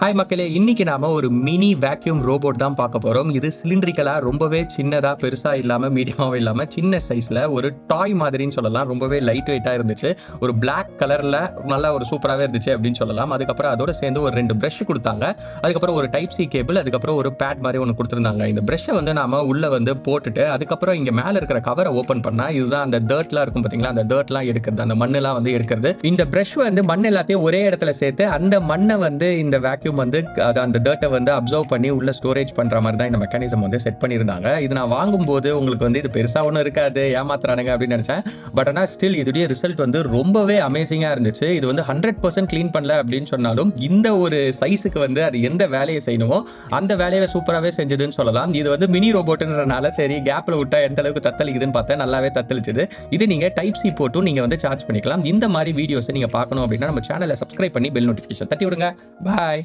Hi மக்களே, இன்னைக்கு நாம ஒரு மினி வேக்யூம் ரோபோட் தான் பார்க்க போறோம். இது சிலிண்ட்ரிக்கலா ரொம்பவே சின்னதா, பெருசா இல்லாம, மீடியமாவும் இல்லாம சின்ன சைஸ்ல ஒரு டாய் மாதிரின்னு சொல்லலாம். ரொம்பவே லைட் வெயிட்டா இருந்துச்சு. ஒரு பிளாக் கலர்ல நல்லா ஒரு சூப்பராகவே இருந்துச்சு அப்படின்னு சொல்லலாம். அதுக்கப்புறம் அதோட சேர்ந்து ஒரு 2 பிரஷ் கொடுத்தாங்க. அதுக்கப்புறம் ஒரு டைப் சி கேபிள், அதுக்கப்புறம் ஒரு பேட் மாதிரி ஒன்று கொடுத்துருந்தாங்க. இந்த பிரஷ்ஷை வந்து நாம உள்ள வந்து போட்டுட்டு அதுக்கப்புறம் இங்க மேல இருக்கிற கவரை ஓப்பன் பண்ணா இதுதான் அந்த டர்ட்லாம் இருக்கும் பாத்தீங்களா, அந்த டர்ட்லாம் எடுக்கிறது, அந்த மண்ணெல்லாம் வந்து எடுக்கிறது. இந்த பிரஷ் வந்து மண் எல்லாத்தையும் ஒரே இடத்துல சேர்த்து அந்த மண்ணை வந்து இந்த வேக்யூம் வந்து அந்த டர்ட்டை வந்து அப்சர்வ் பண்ணி உள்ள ஸ்டோரேஜ் பண்ற மாதிரி தான் இந்த மெக்கானிசம் வந்து செட் பண்ணியிருந்தாங்க. இது நான் வாங்கும்போது உங்களுக்கு வந்து இது பெருசா ஒன்றும் இருக்காது, ஏமாத்துறானுங்க அப்படின்னு நினைச்சேன். பட் ஆனால் ஸ்டில் இதோடைய ரிசல்ட் வந்து ரொம்பவே அமேசிங்கா இருந்துச்சு. இது வந்து 100% கிளீன் பண்ணல அப்படின்னு சொன்னாலும் இந்த ஒரு சைஸுக்கு வந்து அது எந்த வேலையை செய்யணுமோ அந்த வேலையை சூப்பராகவே செஞ்சதுன்னு சொல்லலாம். இது வந்து மினி ரோபோட்ன்றனால சரி கேப்ல விட்டா எந்த அளவுக்கு தத்தளிக்குதுன்னு பார்த்தா நல்லாவே தத்தளிச்சுது. இது நீங்க டைப் சி போட்டும் நீங்க வந்து சார்ஜ் பண்ணிக்கலாம். இந்த மாதிரி வீடியோஸ் நீங்க பார்க்கணும் அப்படின்னா நம்ம சேனலை சப்ஸ்கிரைப் பண்ணி பெல் நோட்டிஃபிகேஷன் தட்டி விடுங்க. பாய்.